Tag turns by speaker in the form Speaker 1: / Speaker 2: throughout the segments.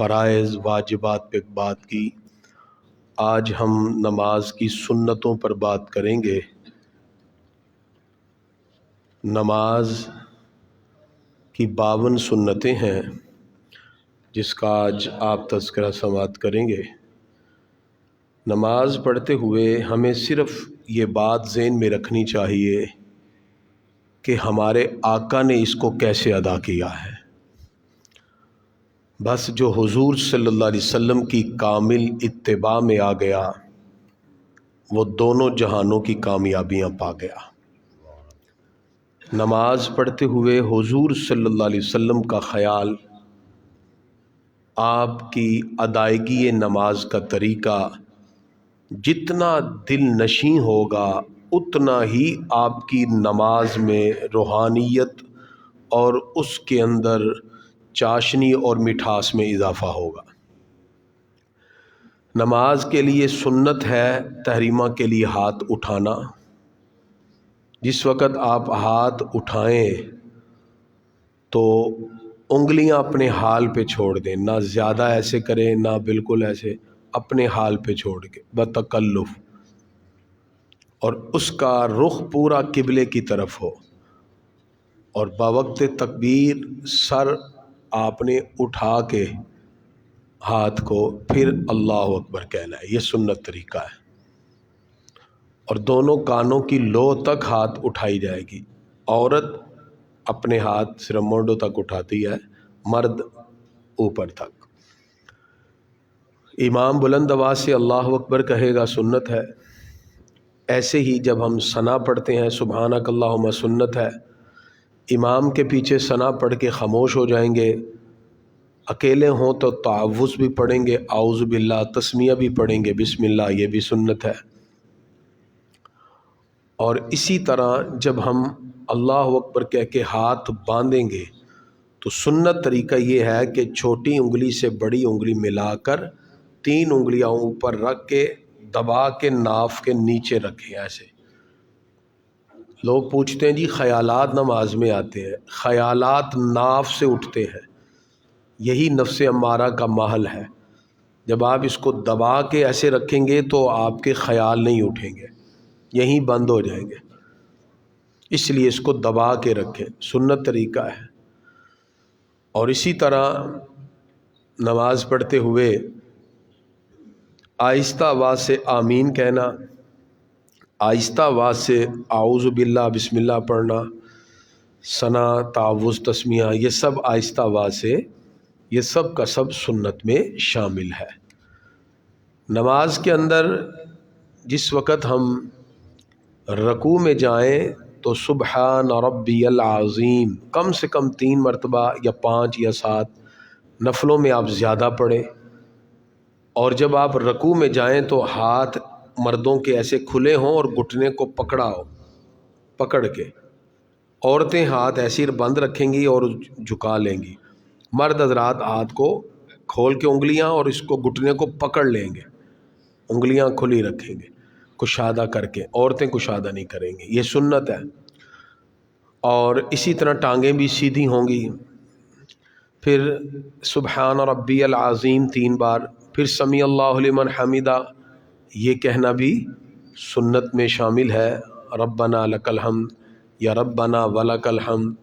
Speaker 1: فرائض واجبات پہ بات کی، آج ہم نماز کی سنتوں پر بات کریں گے۔ نماز کی 52 سنتیں ہیں جس کا آج آپ تذکرہ سماعت کریں گے۔ نماز پڑھتے ہوئے ہمیں صرف یہ بات ذہن میں رکھنی چاہیے کہ ہمارے آقا نے اس کو کیسے ادا کیا ہے۔ بس جو حضور صلی اللہ علیہ وسلم کی کامل اتباع میں آ گیا وہ دونوں جہانوں کی کامیابیاں پا گیا۔ نماز پڑھتے ہوئے حضور صلی اللہ علیہ وسلم کا خیال، آپ کی ادائیگی نماز کا طریقہ جتنا دل نشیں ہوگا اتنا ہی آپ کی نماز میں روحانیت اور اس کے اندر چاشنی اور مٹھاس میں اضافہ ہوگا۔ نماز کے لیے سنت ہے تحریمہ کے لیے ہاتھ اٹھانا۔ جس وقت آپ ہاتھ اٹھائیں تو انگلیاں اپنے حال پہ چھوڑ دیں، نہ زیادہ ایسے کریں نہ بالکل ایسے، اپنے حال پہ چھوڑ کے بتکلف، اور اس کا رخ پورا قبلے کی طرف ہو، اور بوقت تکبیر سر آپ نے اٹھا کے ہاتھ کو پھر اللہ اکبر کہنا ہے۔ یہ سنت طریقہ ہے، اور دونوں کانوں کی لو تک ہاتھ اٹھائی جائے گی۔ عورت اپنے ہاتھ صرف مونڈوں تک اٹھاتی ہے، مرد اوپر تک۔ امام بلند آواز سے اللہ اکبر کہے گا، سنت ہے۔ ایسے ہی جب ہم ثنا پڑھتے ہیں سبحانک اللہم، سنت ہے۔ امام کے پیچھے ثنا پڑھ کے خاموش ہو جائیں گے، اکیلے ہوں تو تعوذ بھی پڑھیں گے، اعوذ باللہ، تسمیہ بھی پڑھیں گے، بسم اللہ، یہ بھی سنت ہے۔ اور اسی طرح جب ہم اللہ اکبر کہہ کے ہاتھ باندھیں گے تو سنت طریقہ یہ ہے کہ چھوٹی انگلی سے بڑی انگلی ملا کر 3 انگلیاں اوپر رکھ کے دبا کے ناف کے نیچے رکھیں۔ ایسے لوگ پوچھتے ہیں جی خیالات نماز میں آتے ہیں، خیالات ناف سے اٹھتے ہیں، یہی نفس امارہ کا محل ہے۔ جب آپ اس کو دبا کے ایسے رکھیں گے تو آپ کے خیال نہیں اٹھیں گے، یہیں بند ہو جائیں گے، اس لیے اس کو دبا کے رکھیں، سنت طریقہ ہے۔ اور اسی طرح نماز پڑھتے ہوئے آہستہ آواز سے آمین کہنا، آہستہ آواز سے اعوذ باللہ، بسم اللہ پڑھنا، ثنا، تعوذ، تسمیہ، یہ سب آہستہ آواز سے، یہ سب کا سب سنت میں شامل ہے۔ نماز کے اندر جس وقت ہم رکوع میں جائیں تو سبحان ربی العظیم کم سے کم 3 مرتبہ یا 5 یا 7، نفلوں میں آپ زیادہ پڑھیں۔ اور جب آپ رکوع میں جائیں تو ہاتھ مردوں کے ایسے کھلے ہوں اور گھٹنے کو پکڑا ہو، پکڑ کے۔ عورتیں ہاتھ ایسے بند رکھیں گی اور جھکا لیں گی، مرد حضرات ہاتھ کو کھول کے انگلیاں اور اس کو گھٹنے کو پکڑ لیں گے، انگلیاں کھلی رکھیں گے کشادہ کر کے، عورتیں کشادہ نہیں کریں گی، یہ سنت ہے۔ اور اسی طرح ٹانگیں بھی سیدھی ہوں گی۔ پھر سبحان ربی العظیم 3 بار، پھر سمیع اللہ لمن حمیدہ، یہ کہنا بھی سنت میں شامل ہے۔ ربنا لک الحمد، یا ربنا ولک الحمد،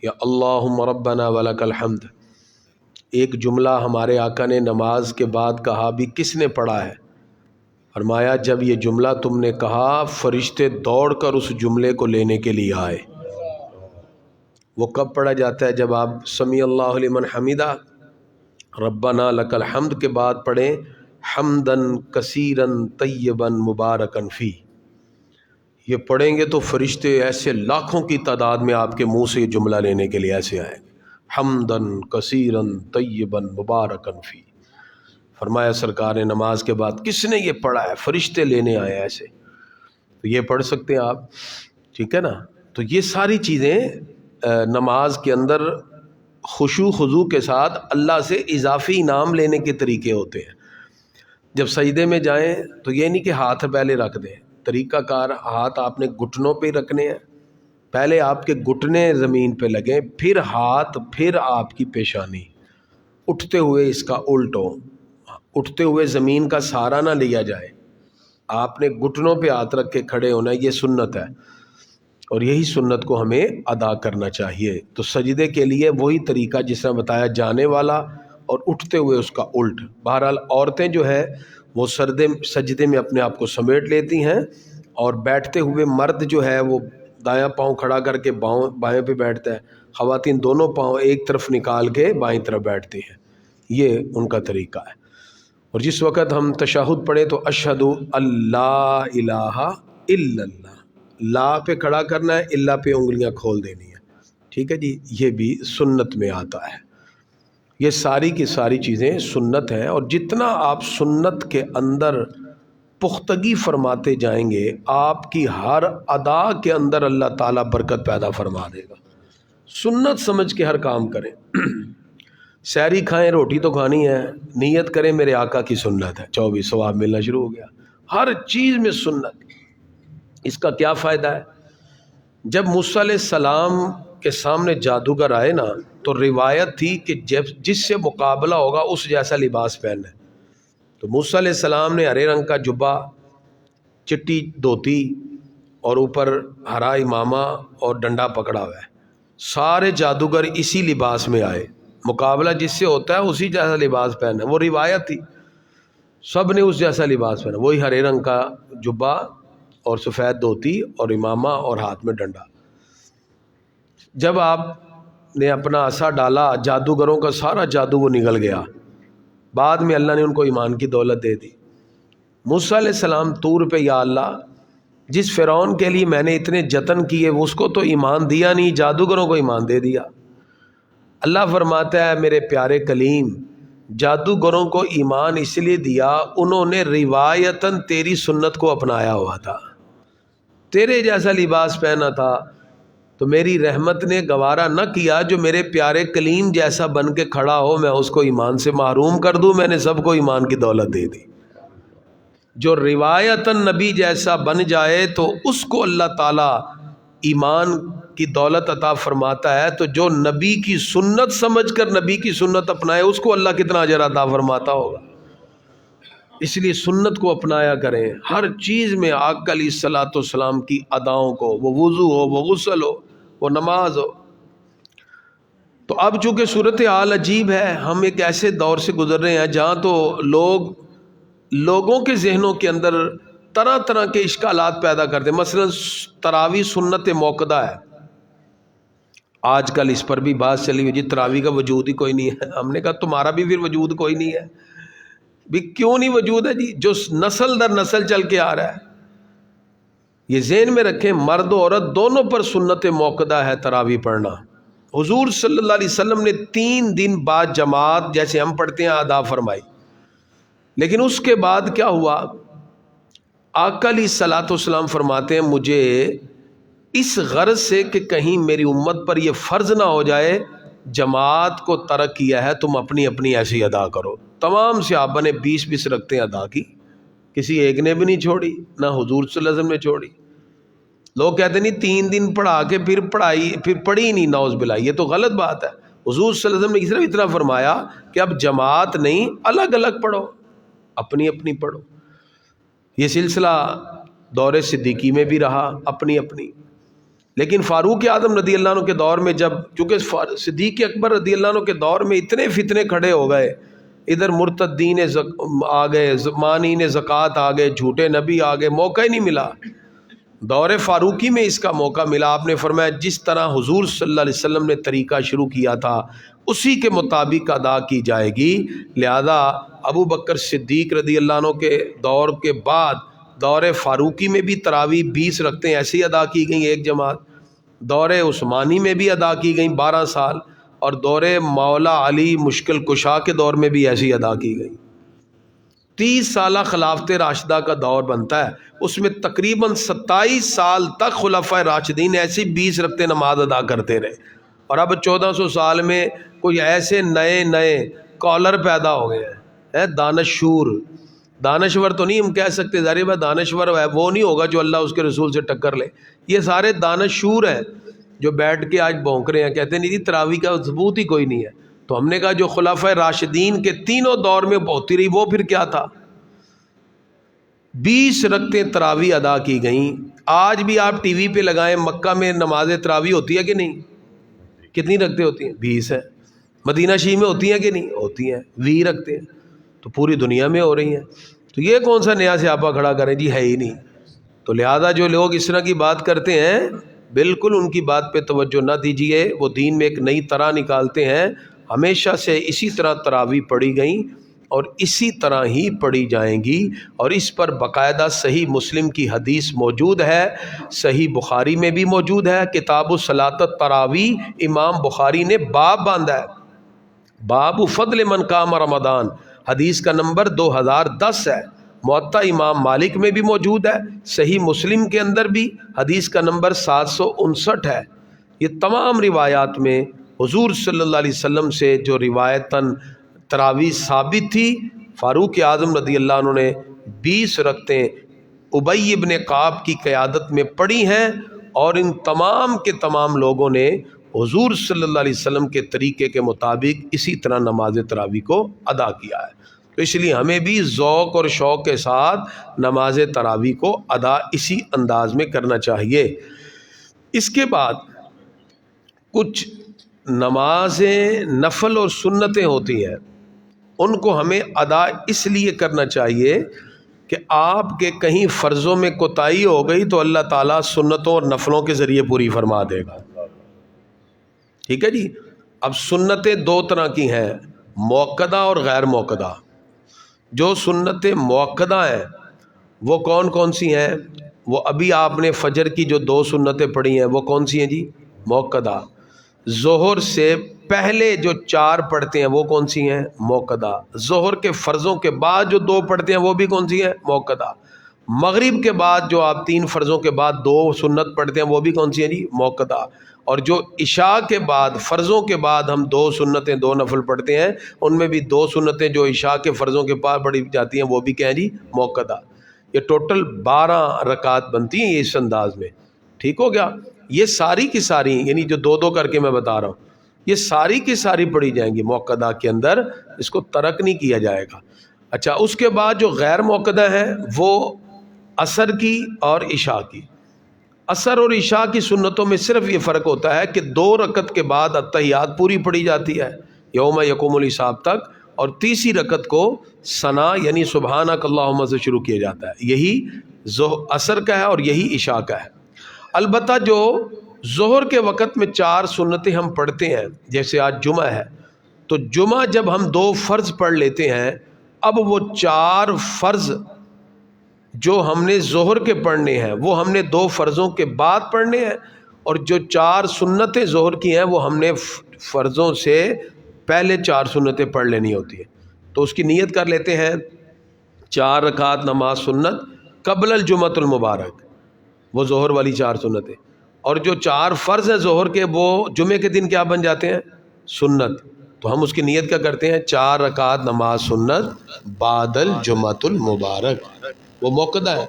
Speaker 1: یا اللہم ربنا ولک الحمد۔ ایک جملہ ہمارے آقا نے نماز کے بعد کہا بھی، کس نے پڑھا ہے؟ فرمایا جب یہ جملہ تم نے کہا فرشتے دوڑ کر اس جملے کو لینے کے لیے آئے۔ وہ کب پڑھا جاتا ہے؟ جب آپ سمیع اللہ لمن حمیدہ، ربنا لک الحمد کے بعد پڑھیں حمدن کثیرن طیبن مبارکن فی۔ یہ پڑھیں گے تو فرشتے ایسے لاکھوں کی تعداد میں آپ کے منہ سے یہ جملہ لینے کے لیے ایسے آئیں گے، حمدن کثیرن طیبن مبارکن فی۔ فرمایا سرکار نے نماز کے بعد کس نے یہ پڑھا ہے؟ فرشتے لینے آئے ایسے، تو یہ پڑھ سکتے ہیں آپ، ٹھیک ہے نا۔ تو یہ ساری چیزیں نماز کے اندر خشوع خضوع کے ساتھ اللہ سے اضافی انعام لینے کے طریقے ہوتے ہیں۔ جب سجدے میں جائیں تو یہ نہیں کہ ہاتھ پہلے رکھ دیں، طریقہ کار ہاتھ آپ نے گھٹنوں پہ رکھنے ہیں، پہلے آپ کے گھٹنے زمین پہ لگیں، پھر ہاتھ، پھر آپ کی پیشانی، اٹھتے ہوئے اس کا الٹ ہو، اٹھتے ہوئے زمین کا سہارا نہ لیا جائے، آپ نے گھٹنوں پہ ہاتھ رکھ کے کھڑے ہونا، یہ سنت ہے، اور یہی سنت کو ہمیں ادا کرنا چاہیے۔ تو سجدے کے لیے وہی طریقہ جس طرح بتایا، جانے والا اور اٹھتے ہوئے اس کا الٹ۔ بہرحال عورتیں جو ہے وہ سجدے میں اپنے آپ کو سمیٹ لیتی ہیں، اور بیٹھتے ہوئے مرد جو ہے وہ دایاں پاؤں کھڑا کر کے بائیں پہ بیٹھتا ہے، خواتین دونوں پاؤں ایک طرف نکال کے بائیں طرف بیٹھتی ہیں، یہ ان کا طریقہ ہے۔ اور جس وقت ہم تشہد پڑھیں تو اشہد اللہ الہ الا اللہ، لا پہ کھڑا کرنا ہے، اللہ پہ انگلیاں کھول دینی ہے، ٹھیک ہے جی، یہ بھی سنت میں آتا ہے۔ یہ ساری کی ساری چیزیں سنت ہیں، اور جتنا آپ سنت کے اندر پختگی فرماتے جائیں گے، آپ کی ہر ادا کے اندر اللہ تعالیٰ برکت پیدا فرما دے گا۔ سنت سمجھ کے ہر کام کریں، سحری کھائیں، روٹی تو کھانی ہے، نیت کریں میرے آقا کی سنت ہے، 24 ثواب ملنا شروع ہو گیا۔ ہر چیز میں سنت۔ اس کا کیا فائدہ ہے؟ جب موسیٰ علیہ السلام کے سامنے جادوگر آئے نا، تو روایت تھی کہ جس سے مقابلہ ہوگا اس جیسا لباس پہننا ہے۔ تو موسیٰ علیہ السلام نے ہرے رنگ کا جبہ، چٹی دھوتی اور اوپر ہرا امامہ اور ڈنڈا پکڑا ہوا ہے، سارے جادوگر اسی لباس میں آئے، مقابلہ جس سے ہوتا ہے اسی جیسا لباس پہنا، وہ روایت تھی، سب نے اس جیسا لباس پہنا، وہی ہرے رنگ کا جبہ اور سفید دھوتی اور امامہ اور ہاتھ میں ڈنڈا۔ جب آپ نے اپنا عصا ڈالا، جادوگروں کا سارا جادو وہ نگل گیا، بعد میں اللہ نے ان کو ایمان کی دولت دے دی۔ موسیٰ علیہ السلام طور پہ، یا اللہ جس فرعون کے لیے میں نے اتنے جتن کیے اس کو تو ایمان دیا نہیں، جادوگروں کو ایمان دے دیا۔ اللہ فرماتا ہے میرے پیارے کلیم، جادوگروں کو ایمان اس لیے دیا انہوں نے روایتاً تیری سنت کو اپنایا ہوا تھا، تیرے جیسا لباس پہنا تھا، تو میری رحمت نے گوارا نہ کیا جو میرے پیارے کلیم جیسا بن کے کھڑا ہو میں اس کو ایمان سے محروم کر دوں، میں نے سب کو ایمان کی دولت دے دی۔ جو روایتاً نبی جیسا بن جائے تو اس کو اللہ تعالیٰ ایمان کی دولت عطا فرماتا ہے، تو جو نبی کی سنت سمجھ کر نبی کی سنت اپنائے اس کو اللہ کتنا اجر عطا فرماتا ہوگا۔ اس لیے سنت کو اپنایا کریں ہر چیز میں، آقا علیہ الصلوۃ والسلام کی اداؤں کو، وہ وضو ہو، وہ غسل ہو، وہ نماز ہو۔ تو اب چونکہ صورتحال عجیب ہے، ہم ایک ایسے دور سے گزر رہے ہیں جہاں تو لوگوں کے ذہنوں کے اندر طرح طرح کے اشکالات پیدا کرتے ہیں۔ مثلا تراویح سنت موقدہ ہے، آج کل اس پر بھی بات چلی ہوئی جی تراویح کا وجود ہی کوئی نہیں ہے۔ ہم نے کہا تمہارا بھی پھر وجود کوئی نہیں ہے بھی، کیوں نہیں وجود ہے جی؟ جو نسل در نسل چل کے آ رہا ہے، یہ ذہن میں رکھیں، مرد و عورت دونوں پر سنت موقدہ ہے تراویح پڑھنا۔ حضور صلی اللہ علیہ وسلم نے 3 دن بعد جماعت جیسے ہم پڑھتے ہیں ادا فرمائی، لیکن اس کے بعد کیا ہوا؟ آقا علیہ الصلوۃ والسلام فرماتے ہیں مجھے اس غرض سے کہ کہیں میری امت پر یہ فرض نہ ہو جائے، جماعت کو ترک کیا ہے، تم اپنی اپنی ایسی ادا کرو۔ تمام صحابہ نے 20 رکعتیں ادا کی، کسی ایک نے بھی نہیں چھوڑی، نہ حضور صلی اللہ علیہ وسلم نے چھوڑی۔ لوگ کہتے نہیں 3 دن پڑھا کے پھر پڑھی نہیں، نعوذ باللہ، یہ تو غلط بات ہے۔ حضور صلی اللہ علیہ وسلم نے صرف اتنا فرمایا کہ اب جماعت نہیں، الگ الگ پڑھو، اپنی اپنی پڑھو۔ یہ سلسلہ دور صدیقی میں بھی رہا، اپنی اپنی۔ لیکن فاروق اعظم رضی اللہ عنہ کے دور میں جب، چونکہ صدیق اکبر رضی اللہ عنہ کے دور میں اتنے فتنے کھڑے ہو گئے، ادھر مرتدین آ گئے، مانعین زکوٰۃ آ گئے، جھوٹے نبی آ گئے، موقع ہی نہیں ملا۔ دور فاروقی میں اس کا موقع ملا۔ آپ نے فرمایا جس طرح حضور صلی اللہ علیہ وسلم نے طریقہ شروع کیا تھا اسی کے مطابق ادا کی جائے گی، لہذا ابو بکر صدیق رضی اللہ عنہ کے دور کے بعد دور فاروقی میں بھی تراویح 20 رکعتیں ایسی ادا کی گئیں ایک جماعت، دور عثمانی میں بھی ادا کی گئیں 12 سال، اور دور مولا علی مشکل کشا کے دور میں بھی ایسی ادا کی گئی۔ 30 سالہ خلافت راشدہ کا دور بنتا ہے، اس میں تقریباً 27 سال تک خلفائے راشدین ایسی 20 رکعتیں نماز ادا کرتے رہے، اور اب 1400 سال میں کوئی ایسے نئے کالر پیدا ہو گئے ہیں، دانشور تو نہیں ہم کہہ سکتے، ظاہر ہے دانشور ہے وہ نہیں ہوگا جو اللہ اس کے رسول سے ٹکر لے، یہ سارے دانشور ہیں جو بیٹھ کے آج بھونک رہے ہیں، کہتے ہیں نہیں جی تراویح کا ثبوت ہی کوئی نہیں ہے۔ تو ہم نے کہا جو خلفائے راشدین کے تینوں دور میں ہوتی رہی وہ پھر کیا تھا؟ 20 رکعتیں تراویح ادا کی گئیں. آج بھی آپ ٹی وی پہ لگائیں، مکہ میں نماز تراویح ہوتی ہے کہ نہیں؟ کتنی رکعتیں ہوتی ہیں؟ 20 ہیں. مدینہ شریف میں ہوتی ہیں کہ نہیں؟ ہوتی ہیں. 20 رکعتیں تو پوری دنیا میں ہو رہی ہیں. تو یہ کون سا نیا سیاپا کھڑا کریں جی؟ ہے ہی نہیں. تو لہذا جو لوگ اس طرح کی بات کرتے ہیں بالکل ان کی بات پہ توجہ نہ دیجیے. وہ دین میں ایک نئی طرح نکالتے ہیں. ہمیشہ سے اسی طرح تراویح پڑھی گئیں اور اسی طرح ہی پڑھی جائیں گی، اور اس پر باقاعدہ صحیح مسلم کی حدیث موجود ہے، صحیح بخاری میں بھی موجود ہے. کتاب الصلاۃ التراویح امام بخاری نے باب باندھا ہے، باب فضل من قام رمضان، حدیث کا نمبر 2010 ہے. موطا امام مالک میں بھی موجود ہے، صحیح مسلم کے اندر بھی حدیث کا نمبر 759 ہے. یہ تمام روایات میں حضور صلی اللہ علیہ وسلم سے جو روایتاً تراویح ثابت تھی، فاروق اعظم رضی اللہ عنہ نے 20 رکعتیں ابی ابن کعب کی قیادت میں پڑھی ہیں، اور ان تمام کے تمام لوگوں نے حضور صلی اللہ علیہ وسلم کے طریقے کے مطابق اسی طرح نماز تراویح کو ادا کیا ہے. تو اس لیے ہمیں بھی ذوق اور شوق کے ساتھ نماز تراویح کو ادا اسی انداز میں کرنا چاہیے. اس کے بعد کچھ نمازیں نفل اور سنتیں ہوتی ہیں، ان کو ہمیں ادا اس لیے کرنا چاہیے کہ آپ کے کہیں فرضوں میں کوتاہی ہو گئی تو اللہ تعالیٰ سنتوں اور نفلوں کے ذریعے پوری فرما دے گا. ٹھیک ہے جی. اب سنتیں دو طرح کی ہیں، موقدہ اور غیر موقدہ. جو سنتیں موقدہ ہیں وہ کون کون سی ہیں؟ وہ ابھی آپ نے فجر کی جو 2 سنتیں پڑھی ہیں وہ کون سی ہیں جی؟ موقدہ. ظہر سے پہلے جو 4 پڑھتے ہیں وہ کون سی ہیں؟ موقدہ. ظہر کے فرضوں کے بعد جو 2 پڑھتے ہیں وہ بھی کون سی ہیں؟ موقدہ. مغرب کے بعد جو آپ 3 فرضوں کے بعد 2 سنت پڑھتے ہیں وہ بھی کون سی ہیں جی؟ موقدہ. اور جو عشاء کے بعد فرضوں کے بعد ہم 2 سنتیں 2 نفل پڑھتے ہیں، ان میں بھی 2 سنتیں جو عشاء کے فرضوں کے بعد پڑھی جاتی ہیں وہ بھی کیا ہیں جی؟ موقدہ. یہ ٹوٹل 12 رکعات بنتی ہیں اس انداز میں. ٹھیک ہو گیا. یہ ساری کی ساری یعنی جو 2 کر کے میں بتا رہا ہوں یہ ساری کی ساری پڑھی جائیں گی موقدہ کے اندر، اس کو ترک نہیں کیا جائے گا. اچھا، اس کے بعد جو غیر موقدہ ہیں وہ عصر کی اور عشاء کی. عصر اور عشاء کی سنتوں میں صرف یہ فرق ہوتا ہے کہ 2 رکعت کے بعد اتحیات پوری پڑھی جاتی ہے یوم یقوم الحساب تک، اور تیسری رکعت کو ثنا یعنی سبحانک اللہم سے شروع کیا جاتا ہے. یہی عصر کا ہے اور یہی عشاء کا ہے. البتہ جو ظہر کے وقت میں 4 سنتیں ہم پڑھتے ہیں، جیسے آج جمعہ ہے تو جمعہ جب ہم 2 فرض پڑھ لیتے ہیں، اب وہ 4 فرض جو ہم نے ظہر کے پڑھنے ہیں وہ ہم نے 2 فرضوں کے بعد پڑھنے ہیں، اور جو 4 سنتیں ظہر کی ہیں وہ ہم نے فرضوں سے پہلے 4 سنتیں پڑھ لینی ہوتی ہیں. تو اس کی نیت کر لیتے ہیں 4 رکعات نماز سنت قبل الجمعۃ المبارک، وہ ظہر والی 4 سنتیں، اور جو 4 فرض ہیں ظہر کے وہ جمعے کے دن کیا بن جاتے ہیں؟ سنت. تو ہم اس کی نیت کیا کرتے ہیں؟ 4 رکعات نماز سنت بعد الجمعۃ المبارک، وہ موقدہ ہے.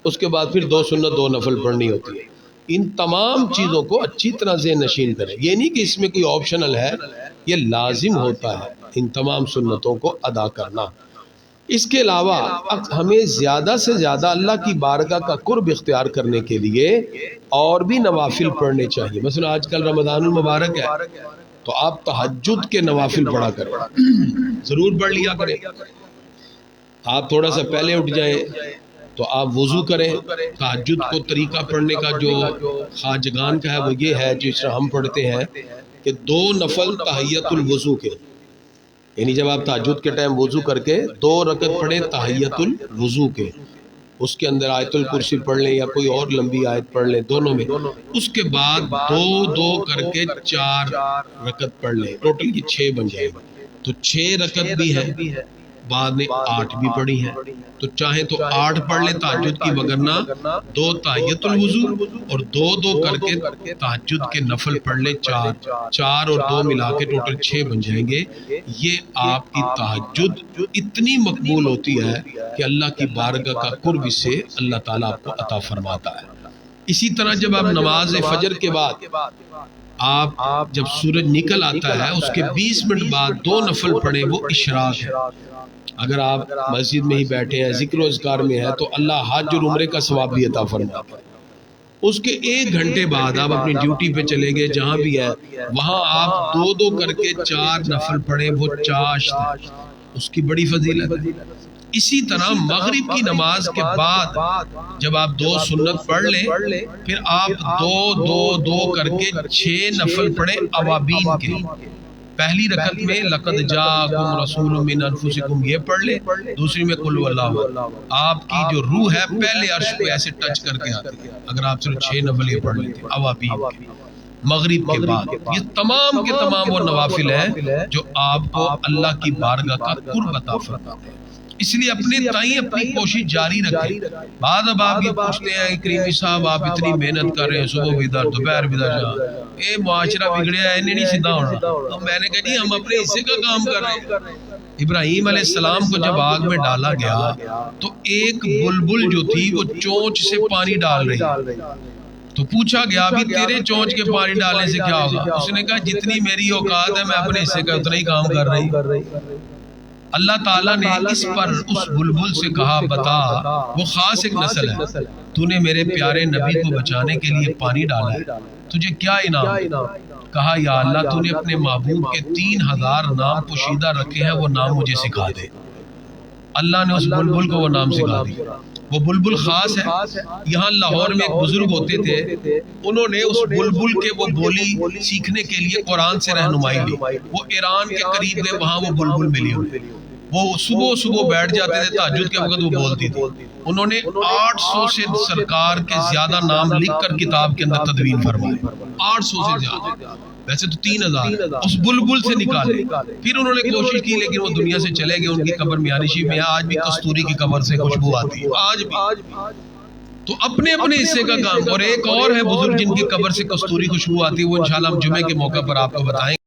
Speaker 1: اس کے بعد پھر 2 سنت 2 نفل پڑھنی ہوتی ہے. ان تمام چیزوں کو اچھی طرح ذہن نشین کریں. یہ نہیں کہ اس میں کوئی آپشنل ہے، یہ لازم ہوتا ہے ان تمام سنتوں کو ادا کرنا. اس کے علاوہ ہمیں زیادہ سے زیادہ اللہ کی بارگاہ کا قرب اختیار کرنے کے لیے اور بھی نوافل پڑھنے چاہیے. مثلا آج کل رمضان المبارک ہے تو آپ تہجد کے نوافل پڑھا کریں، ضرور پڑھ لیا کریں. آپ تھوڑا سا پہلے اٹھ جائیں تو آپ وضو کریں. تہجد کو طریقہ پڑھنے کا جو خواجگان کا ہے وہ یہ ہے جس طرح ہم پڑھتے ہیں کہ 2 نفل تحیت الوضو کے، یعنی جب آپ تہجد کے ٹائم وضو کر کے 2 رکعت پڑھیں تحیت الوضو کے، اس کے اندر آیت الکرسی پڑھ لیں یا کوئی اور لمبی آیت پڑھ لیں دونوں میں. اس کے بعد 2 کر کے 4 رکعت پڑھ لیں، ٹوٹل یہ 6 بن جائے گا. تو 6 رکعت بھی ہے، بعد میں 8 بھی پڑھی ہیں. تو چاہیں تو 8 پڑھ لیں تہجد کی، وگرنہ 2 تحیت الوضو اور 2 کر کے تہجد کے نفل پڑھ لیں 4 اور 2 ملا کے ٹوٹل 6 بن جائیں گے. یہ آپ کی تہجد اتنی مقبول ہوتی ہے کہ اللہ کی بارگاہ کا قرب اس سے اللہ تعالیٰ آپ کو عطا فرماتا ہے. اسی طرح جب آپ نماز فجر کے بعد آپ جب سورج نکل آتا ہے اس کے 20 منٹ بعد 2 نفل پڑھیں، وہ اشراق ہے۔ اگر آپ مسجد میں ہی بیٹھے ہیں، ذکر و اذکار میں ہے، تو اللہ حج اور عمرے کا ثواب بھی عطا فرماتا ہے۔ اس کے 1 گھنٹے بعد آپ اپنی ڈیوٹی پہ چلے گئے، جہاں بھی ہے وہاں آپ 2 کر کے 4 نفل پڑھیں، وہ چاشت ہے، اس کی بڑی فضیلت ہے۔ اسی طرح مغرب کی نماز کے بعد جب آپ 2 سنت پڑھ لیں، پھر آپ 2 کر کے 6 نفل پڑھیں اوابین کے۔ پہلی رکعت میں لقد جاءکم رسول من انفسکم یہ پڑھ لیں، دوسری میں قل هو اللہ احد۔ آپ کی جو روح ہے پہلے عرش کو ایسے ٹچ کر کے آتی ہے اگر آپ صرف 6 نفل یہ پڑھ لیتے اوابین کے مغرب کے بعد۔ یہ تمام کے تمام وہ نوافل ہیں جو آپ کو اللہ کی بارگاہ کا قرب عطا فرماتے ہیں۔ اس لیے اپنے تائیں اپنی کوشش جاری رکھیں۔ بعد اب آپ یہ پوچھتے ہیں کریمی صاحب آپ اتنی محنت کر رہے ہیں، صبح بھی ادھر دوپہر بھی ادھر، یہ معاشرہ بگڑیا ہے، انہیں نہیں سیدھا ہونا۔ تو میں نے کہا جی ہم اپنے حصے کا کام کر رہے ہیں۔ ابراہیم علیہ السلام کو جب آگ میں ڈالا گیا تو ایک بلبل جو تھی وہ چونچ سے پانی ڈال رہی، تو پوچھا گیا ابھی تیرے چونچ کے پانی ڈالنے سے کیا ہوگا؟ اس نے کہا جتنی میری اوقات ہے میں اپنے حصے کا اتنا ہی کام کر رہی۔ اللہ تعالیٰ نے اس پر اس بلبل سے کہا بتا، وہ خاص ایک نسل ہے، تو نے میرے پیارے نبی کو بچانے کے لیے پانی ڈالا ہے، تجھے کیا انعام؟ کہا یا اللہ تو نے اپنے محبوب کے 3000 نام پوشیدہ رکھے ہیں، وہ نام مجھے سکھا دے۔ اللہ نے اس بلبل کو وہ نام سکھا دیا۔ وہ بلبل خاص ہے۔ یہاں لاہور میں ایک بزرگ ہوتے تھے، انہوں نے اس بلبل کے وہ بولی سیکھنے کے لیے قرآن سے رہنمائی لی۔ وہ ایران کے قریب گئے، وہاں وہ بلبل ملی انہیں۔ وہ صبح بیٹھ جاتے تھے، تہجد کے وقت وہ بولتی تھی۔ انہوں نے 800 سے سرکار کے زیادہ نام لکھ کر کتاب کے اندر تدوین فرمائے، 800 سے زیادہ، ویسے تو 3000 اس بلبل سے نکالے۔ پھر انہوں نے کوشش کی لیکن وہ دنیا سے چلے گئے۔ ان کی قبر میانی شریف میں ہے، آج بھی کستوری کی قبر سے خوشبو آتی ہے، آج بھی۔ تو اپنے اپنے حصے کا کام۔ اور ایک اور ہے بزرگ جن کی قبر سے کستوری خوشبو آتی ہے، وہ انشاءاللہ ہم جمعے کے موقع پر آپ کو بتائیں۔